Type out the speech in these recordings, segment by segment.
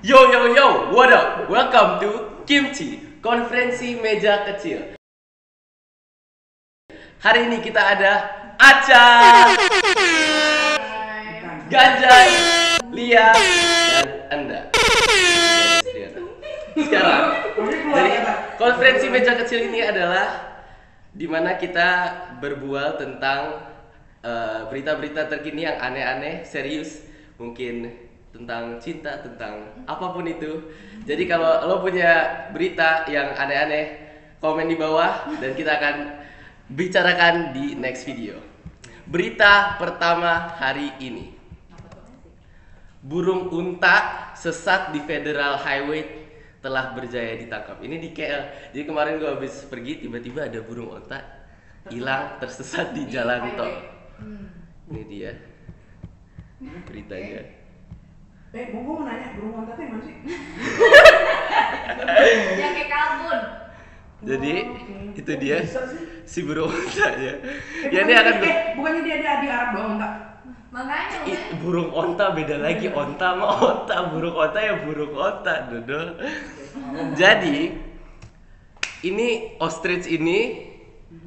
Yo yo yo, what up? Welcome to Kimchi, konferensi meja kecil. Hari ini kita ada Aca, Ganjai, Lia, dan Anda. Sekarang, jadi konferensi meja kecil ini adalah dimana kita berbual tentang berita-berita terkini yang aneh-aneh, serius, mungkin tentang cinta, tentang apapun itu. Jadi kalau lo punya berita yang aneh-aneh, komen di bawah dan kita akan bicarakan di next video. Berita pertama hari ini. Burung unta sesat di Federal Highway telah berjaya ditangkap. Ini di KL. Jadi kemarin gue habis pergi, tiba-tiba ada burung unta hilang tersesat di jalan tol. Ini dia beritanya. Gue mau nanya, burung unta itu yang mana sih? Yang kayak kalbun. Jadi itu dia si burung untanya. Ya ini bukannya akan bukannya dia ada di Arab doang unta? Makanya burung onta beda lagi, onta sama onta, burung onta ya burung onta, dodol. Jadi ini ostrich ini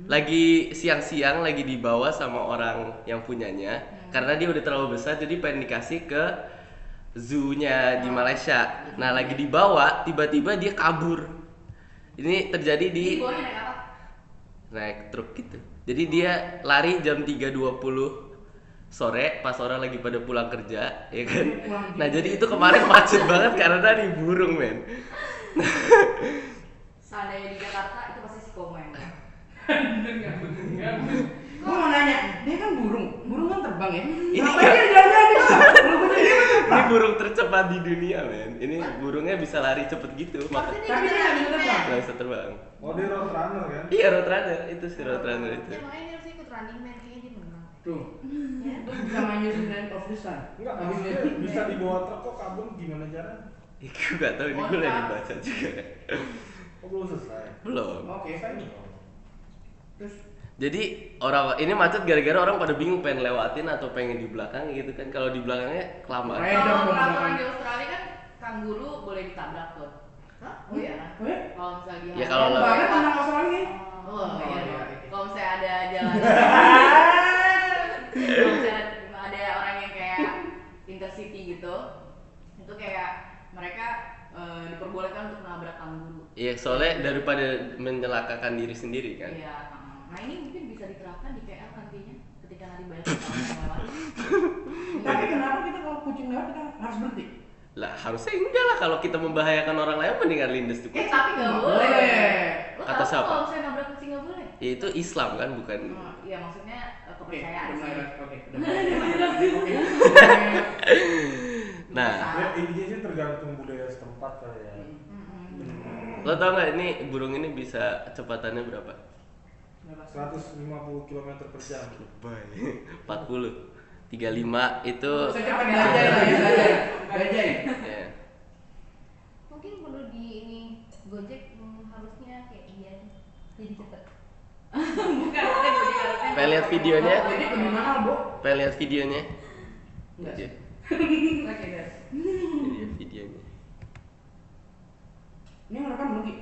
lagi siang-siang lagi dibawa sama orang yang punyanya karena dia udah terlalu besar, jadi pengen dikasih ke zoo-nya di Malaysia. Nah lagi dibawa, tiba-tiba dia kabur. Ini terjadi di bawahnya naik apa? naik truk gitu. Jadi dia lari jam 3.20 sore pas orang lagi pada pulang kerja, ya kan? Nah jadi itu kemarin macet banget karena tadi burung, men. Seandainya di Jakarta itu pasti si Komen. Gue mau nanya, dia kan burung kan terbang ya? Ini Apa kan- dia jalan-jalan di sana? Ini burung tercepat di dunia, men. Ini burungnya bisa lari cepet gitu, makanya Tapi dia nggak bisa terbang. nggak bisa terbang. Oh dia roadrunner kan? Iya, roadrunner itu si roadrunner itu. Ya makanya dia harus ikut Running Man, kayaknya dia menang. Tuh, Ya. lu bisa main New Zealand of the Sun. Enggak, habis dia bisa dibawa truk kok kabur gimana caranya? Gue nggak tahu, ini gue lagi baca juga. Oh belum selesai. Belum. Oke, fine. Terus Jadi orang ini macet gara-gara orang pada bingung pengen lewatin atau pengen di belakang gitu kan. Kalau di belakangnya kelamaan. Random Kalau dong, peraturan belakang. di Australia kan kanguru boleh ditabrak tuh. Hah? Oh iya. Oh ya? Kalau misalnya dia Ya, kalau Kalau lo- banget tentang Australia. Oh iya. Oh, iya. Kalau misalnya ada jalan kalau misalnya ada orang yang kayak intercity gitu, itu kayak mereka diperbolehkan untuk menabrak kanguru. Iya, soalnya daripada menyelakakan diri sendiri kan. Iya. Nah ini mungkin bisa diterapkan di KL nantinya ketika nanti banyak orang yang lewat. Tapi kenapa kita kalau kucing lewat kita harus berhenti? Lah harusnya enggak lah, kalau kita membahayakan orang lain mendingan lindes tuh. Tapi nggak Nggak boleh. boleh. Lo Kata tahu siapa? kalau misalnya nabrak kucing nggak boleh? Ya itu Islam kan, bukan. Iya maksudnya Oke, kepercayaan udah sih. mulai. Oke, udah mulai. Oke. Nah, Ya intinya sih tergantung budaya setempat kali ya. lo tau nggak ini burung ini bisa kecepatannya berapa? 150 km per jam. Baik. 40. 35 itu. Secepat bajai lah ya, bajai. Bajai. Ya. Mungkin perlu di ini Gojek harusnya kayak iya jadi cepet. Bukan Gojek harusnya. Pengen lihat videonya? Jadi lebih mahal, Bu. Pengen lihat videonya? Enggak sih. Iya, Oke guys. ini dia videonya. Ini ngerekam belum, Ki?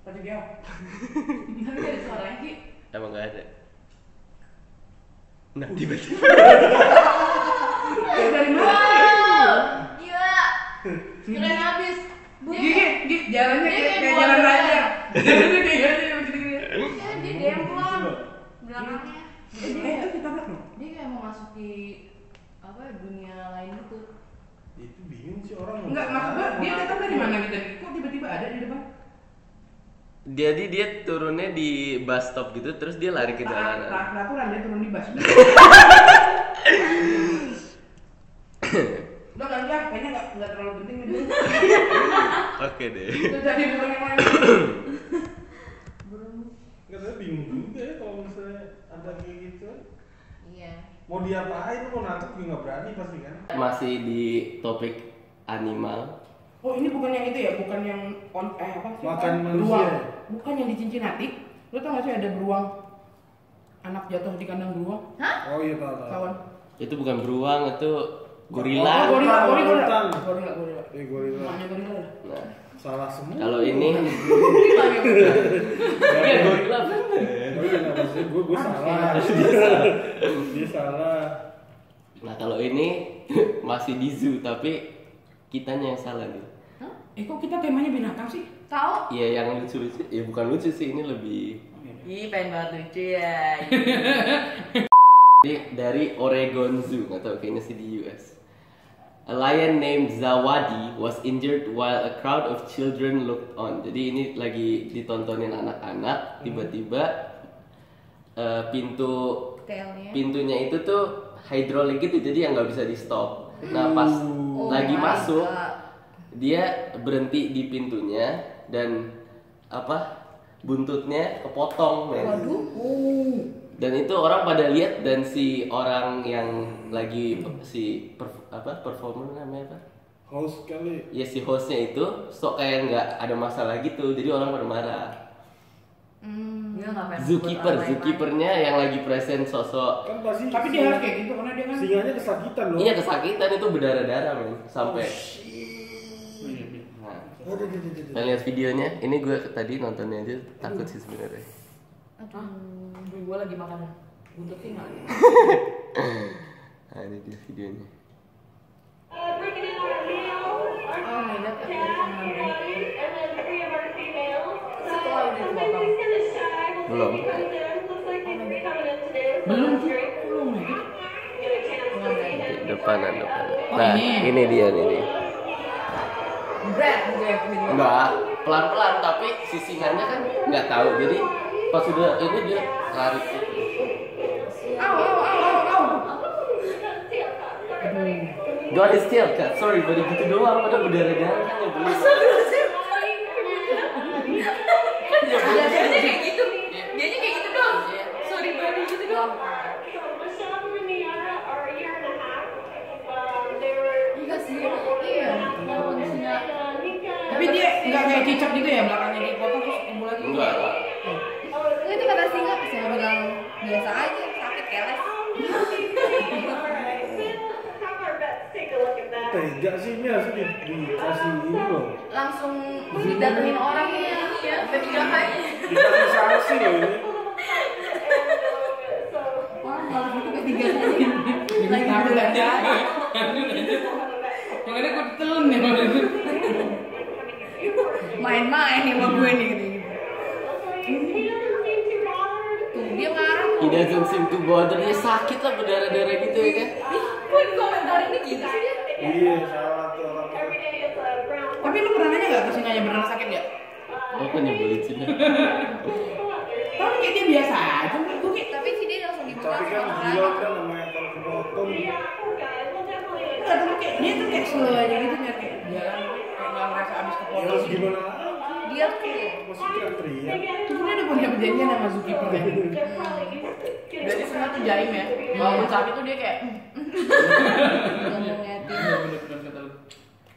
Tadi dia. Tapi ada suaranya Ki. Emang nggak ada. Nah tiba-tiba. Dari mana? Wow, gila. Keren habis. Gigi, jalannya Dia kayak kayak jalan buah raja. buahan. Jalannya kayak gini, begini-gini. Ya dia demplon belakangnya. Itu kita belak dong. Dia kayak mau masuk di apa dunia lain gitu. Itu bingung sih orang. Enggak, maksud gua dia datang dari mana gitu? Kok tiba-tiba ada di depan? Jadi dia turunnya di bus stop gitu, terus dia lari ke jalanan. Peraturan dia turun di bus. Udah kan ya, kayaknya nggak terlalu penting ini. Oke deh. Itu jadi burung yang lain. Enggak, tapi bingung juga ya kalau misalnya ada kayak gitu. Iya. Mau diapain, mau nangkep juga nggak berani pasti kan? Masih di topik animal. Oh ini bukan yang itu ya, bukan yang apa sih? Makan manusia. Beruang. Bukan yang di Cincinnati. Lo tau gak sih ada beruang anak jatuh di kandang beruang? Hah? Oh iya tahu. Kawan. Itu bukan beruang, itu gorila. Gorila. Gorila. Namanya gorila. Nah, Salah semua. kalau ini Ya, gorila. Oh iya, nggak maksudnya gue salah. Dia salah. Nah, kalau ini masih di zoo tapi kitanya yang salah nih. Kok kita temanya binatang sih? Tahu? Iya, yang lucu-lucu. Ya bukan lucu sih, ini lebih Ih, pengen banget lucu ya. dari Oregon Zoo, nggak tahu kayaknya sih di US. A lion named Zawadi was injured while a crowd of children looked on. Jadi ini lagi ditontonin anak-anak, tiba-tiba pintu Tailnya. pintunya itu tuh hidrolik gitu, jadi yang nggak bisa di stop. Nah pas lagi my masuk, God. dia berhenti di pintunya dan buntutnya kepotong, men. Dan itu orang pada lihat dan si orang yang lagi performer namanya apa? Host kali. Ya si hostnya itu sok kayak nggak ada masalah gitu, jadi orang pada marah. Dia nggak pengen Zookeepernya yang lagi present sosok. Kan pasti. Tapi dia harus kayak gitu karena dia kan Singanya kesakitan loh. Iya kesakitan, itu berdarah-darah men sampai. Nah, kalian lihat videonya, ini gue tadi nontonnya aja takut sih sebenarnya. Gue lagi makan buntut sih nggak. Nah ini dia videonya. Oh my God, aku Setelah udah dipotong. Belum. belum ya. Depanan. Oh, Nah ini. ini dia nih. Brad gue video. Enggak, pelan-pelan tapi sisingannya kan nggak tahu. Jadi pas sudah ini dia lari gitu. God is still cut, sorry, baru gitu doang, pada berdarah-darah kan ya belum. Dianya kayak gitu. Dianya kayak gitu doang. Sorry banget gitu doang. Iya sih, iya. Kondisinya. Tapi dia nggak kayak cicak gitu ya, belakangnya dipotong terus tumbuh lagi. Enggak. Itu kata singa, saya bilang biasa aja, sakit keles. Tega sih ini harusnya dikasih ini loh. Langsung didatengin orangnya ya, PPKM. Dikasih sanksi loh ini. Wah, malah itu ketiga kali. Lagi takut aja. Yang ada gue ditelan ya. Main-main nih sama gue nih gitu. Tuh, dia marah. He doesn't seem to bother, dia sakit lah berdarah-darah gitu ya kan. Kok di komentar ini gitu sih dia? Iya salah tuh orang. Tapi lu pernah nanya nggak ke singanya beneran sakit nggak? Oh kan nyebelin sih. Tapi kayak dia biasa aja menurut gue kayak. Tapi sih dia langsung dibuka Tapi kan sama gila orang. kan namanya kalau kepotong. Enggak, tapi kayak dia tuh kayak slow aja gitu nyari kayak dia kan kayak nggak ngerasa abis Ya kepotong harus gitu. gimana? Dia cool. Masih teriak-teriak. Terus dia udah punya perjanjian sama zookeeper ya. Dari semua tuh jaim ya. Walaupun sakit tuh dia kayak. Nggak mau ngeliatin. Bener kata lu.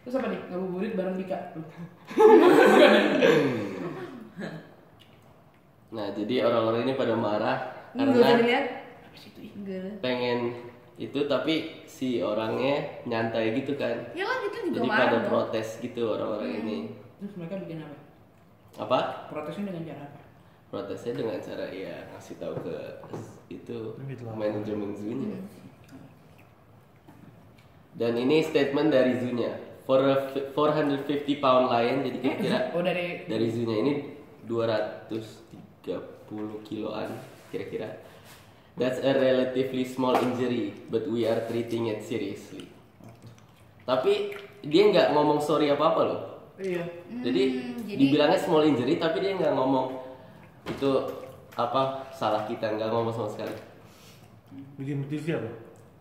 Terus apa nih? Ngabuburit bareng Dika. Nah jadi orang-orang ini pada marah Nggak usah karena dilihat. Apa sih itu? Enggak. pengen itu tapi si orangnya nyantai gitu kan. Ya kan itu juga Jadi marah pada dong. protes gitu orang-orang ini. Terus mereka bikin apa? Apa? Protesnya dengan cara apa? Protesnya dengan cara ya ngasih tahu ke itu manajemen zoo-nya. Dan ini statement dari zoo-nya. For a 450 pound lion, jadi kira-kira Oh dari zoo-nya ini 230 kiloan kira-kira. That's a relatively small injury, but we are treating it seriously. Tapi dia nggak ngomong sorry apa-apa loh. iya. Jadi jadi- dibilangnya small injury tapi dia nggak ngomong itu apa salah kita, nggak ngomong sama sekali. Bikin petisi apa?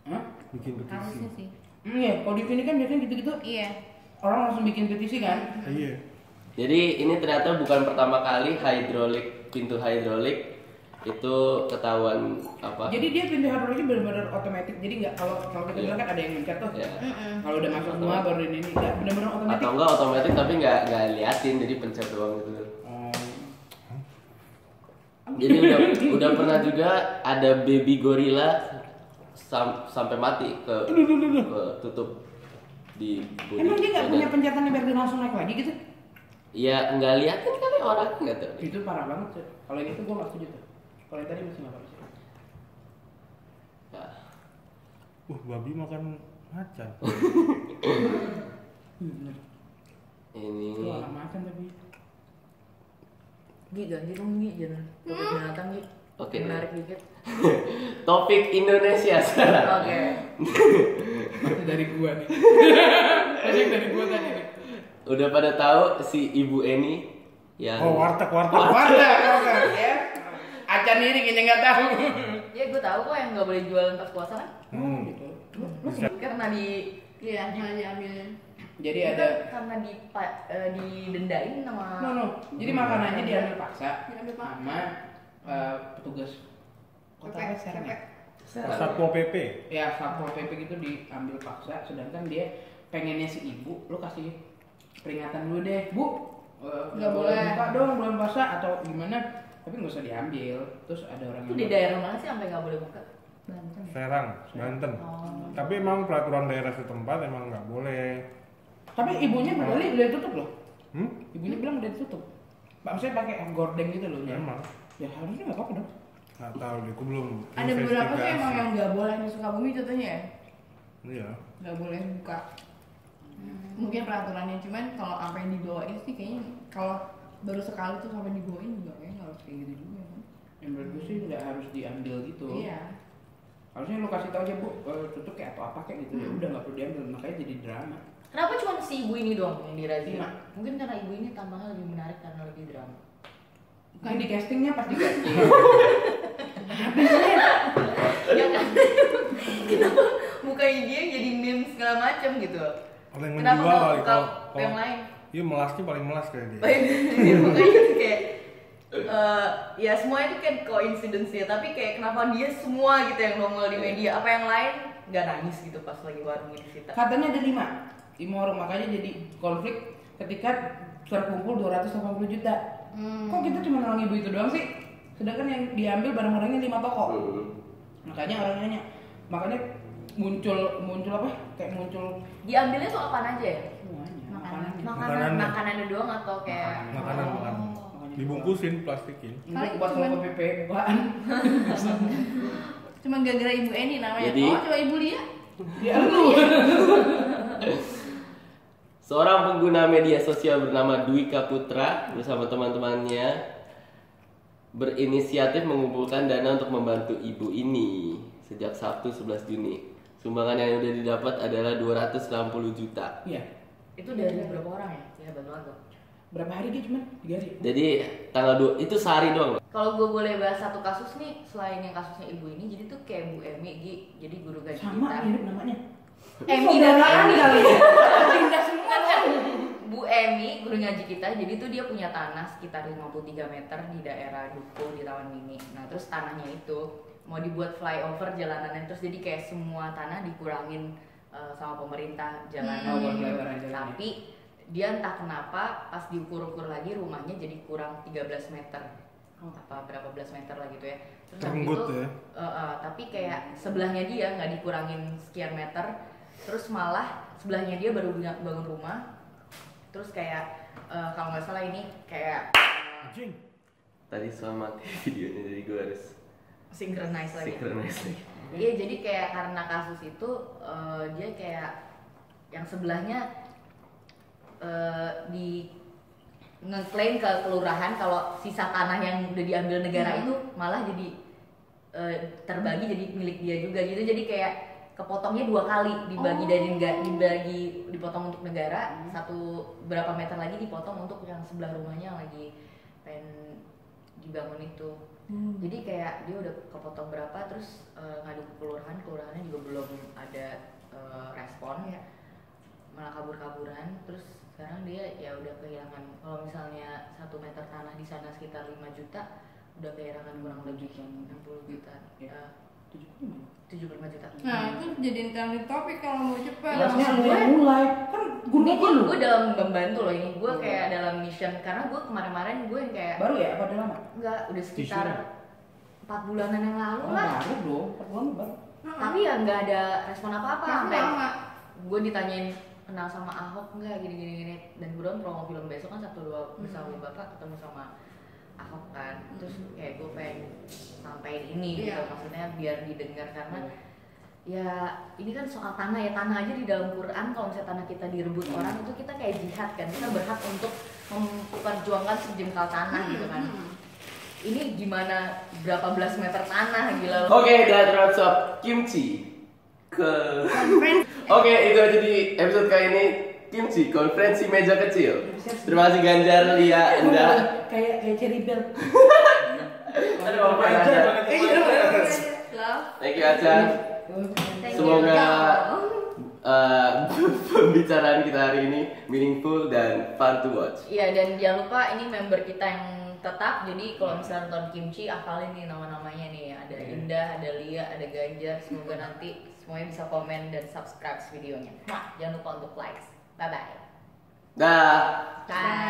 Hah? Bikin petisi. Harusnya sih. Iya, kalau di sini kan biasanya gitu-gitu Iya. orang langsung bikin petisi kan. Iya. Jadi ini ternyata bukan pertama kali pintu hidrolik itu ketahuan apa? Jadi dia pintu hidroliknya benar-benar otomatis. Jadi nggak kalau kita Iya. bilang kan ada yang mencet tuh. Ya. Kalau udah masuk semua baru ini nggak benar-benar otomatis. Atau enggak otomatis tapi nggak liatin, jadi pencet doang gitu. Jadi udah pernah juga ada baby gorila sampai mati ke tutup di body. Emang dia nggak punya pencetannya biar dia langsung naik lagi gitu? Ya nggak liatin kali orang nggak tahu. Itu parah banget sih. Kalau yang itu gue nggak setuju tuh. Kalau yang tadi masih nggak apa-apa sih. Ya. Babi makan macan. Bener. Ini Itu orang makan tapi. Gi, ganti dong Gi, jangan topik binatang Gi. Oke. Menarik dikit. topik Indonesia sekarang. Oke. Masih dari gua nih. Masih dari gua tadi nih. Udah pada tahu si Ibu Eni yang Warteg. Warteg ya. Acan ini kayaknya nggak tahu. Ya gue tahu kok yang nggak boleh jualan pas puasa kan. Gitu. Karena Iya, jangan diambilin. Jadi itu ada. karena didendain sama. No. Jadi makanannya diambil paksa Diambil paksa. sama petugas kota apa sekarang ya? Satpol PP. Ya Satpol PP gitu diambil paksa, sedangkan dia pengennya si ibu, lo kasih peringatan dulu deh, Bu. Nggak boleh. Buka dong bulan puasa atau gimana? Tapi nggak usah diambil. Terus ada orang Itu di daerah mana sih sampai nggak boleh buka? Banten. Serang, Banten. Oh. Tapi emang peraturan daerah setempat emang nggak boleh. Tapi ibunya berdali udah tutup loh. Hmm? Ibunya bilang udah tutup. Maksudnya pakai gordeng gitu loh. Emang. Ya harusnya nggak apa-apa dong. Nggak tahu deh, aku belum. Ada beberapa sih investigasi. emang yang nggak boleh di Sukabumi contohnya ya. Iya. Nggak boleh buka. Mungkin peraturannya, cuman kalau apa yang dibawain sih kayaknya kalau baru sekali tuh sampai dibawain juga kayaknya nggak harus kayak gitu juga kan. Yang menurut gue sih nggak harus diambil gitu. Iya. Harusnya lo kasih tahu aja, Bu, tutup kayak atau apa kayak gitu. Ya udah nggak perlu diambil, makanya jadi drama. Kenapa cuma si ibu ini doang yang dirazia? Iya. Mungkin karena ibu ini tampangnya lebih menarik karena lebih drama. Kan di castingnya pas di casting. Ya kan? Kenapa mukanya dia jadi meme segala macam gitu? Paling Kenapa menjual nggak kali buka kalau yang lain? Iya, melasnya paling melas kayak dia. Dia mukanya tuh kayak ya semua itu kan coincidence ya, tapi kayak kenapa dia semua gitu yang nongol di media, apa yang lain nggak nangis gitu pas lagi warungnya disita. Katanya ada 5 orang, makanya jadi konflik ketika terkumpul 280 juta. Kok kita cuma nolong ibu itu doang sih? Sedangkan yang diambil barang-barangnya 5 toko. Makanya orang nanya, makanya muncul apa? Kayak muncul Diambilnya tuh apaan aja ya? semuanya. Makanan. Makanannya. Makanannya doang atau kayak Makanan. Makanya Dibungkusin, plastikin. Untuk buat Satpol PP bukaan. Cuma gara-gara Ibu Eni namanya. Jadi- Oh, coba Ibu lihat. Ya lu. seorang pengguna media sosial bernama Dwika Putra bersama teman-temannya berinisiatif mengumpulkan dana untuk membantu ibu ini sejak Sabtu 11 Juni. Sumbangan yang sudah didapat adalah 260 juta. Iya. itu dari berapa orang ya? Ya bantu banget. Berapa hari dia cuma? 3 hari. Jadi tanggal 2 itu sehari doang. Kalau gue boleh bahas satu kasus nih selain yang kasusnya ibu ini, jadi tuh kayak Bu Emi, Gi, jadi guru gaji Sama kita. mirip namanya. Emi dan Saudaraan Emi. kali ya. Pindah semua kan. Bu Emi, guru ngaji kita, jadi tuh dia punya tanah sekitar 53 meter di daerah Dukuh di Taman Mini. Nah terus tanahnya itu mau dibuat flyover jalanannya, terus jadi kayak semua tanah dikurangin sama pemerintah jalanannya. Oh, buat gitu. lebaran jalannya. Tapi dia entah kenapa pas diukur-ukur lagi rumahnya jadi kurang 13 meter. Apa berapa belas meter lah gitu ya. Terus habis Terenggut itu, ya. tapi kayak sebelahnya dia nggak dikurangin sekian meter, terus malah sebelahnya dia baru bangun rumah, terus kayak kalau nggak salah ini kayak Anjing. Tadi soal mati videonya, jadi gue harus synchronize lagi. synchronize lagi. Iya, jadi kayak karena kasus itu dia kayak yang sebelahnya di ngeklaim ke kelurahan kalau sisa tanah yang udah diambil negara itu malah jadi terbagi jadi milik dia juga gitu, jadi kayak kepotongnya 2 kali dibagi dipotong untuk negara, satu berapa meter lagi dipotong untuk yang sebelah rumahnya yang lagi pengen dibangun itu. Jadi kayak dia udah kepotong berapa, terus ngadu ke kelurahannya juga belum ada respon ya, malah kabur-kaburan. Terus sekarang dia ya udah kehilangan, kalau misalnya 1 meter tanah di sana sekitar 5 juta, udah kehilangan kurang lebih 60 juta. 75 juta. Nah, itu jadiin trending topik kalau mau cepat. Harusnya maksud lu gue- yang mulai. Kan gue lu. Gue dalam membantu loh ini, gue kayak dalam mission, karena gue kemarin-kemarin gue yang kayak Baru ya apa udah lama? enggak, udah sekitar 4 bulanan yang lalu Oh, lah. baru dong. 4 bulan baru. Tapi ya nggak ada respon apa-apa Respon sampai lama. gue ditanyain kenal sama Ahok nggak gini dan gue dong promo film besok kan Sabtu 2 bersama Bapak ketemu sama Ahok kan, terus kayak gue pengen sampein ini gitu, maksudnya biar didengar karena ya ini kan soal tanah ya, tanah aja di dalam Quran kalau misalnya tanah kita direbut orang itu kita kayak jihad kan, kita berhak untuk memperjuangkan sejengkal tanah gitu kan. Ini gimana berapa belas meter tanah gila loh. Oke, that wraps up kimchi Oke, itu aja di episode kali ini, kimchi konferensi meja kecil. Terima kasih Ganjar, Lia, Enda. Kayak cherry bell. Ada apa aja? Thank you Aca. Semoga pembicaraan kita hari ini meaningful dan fun to watch. Iya, dan jangan lupa ini member kita yang tetap, jadi kalau misalnya nonton kimchi hafalin nih nama-namanya nih, ada Indah, ada Lia, ada Ganjar. Semoga nanti semuanya bisa komen dan subscribe videonya. Jangan lupa untuk like. Bye bye. Dah. Bye.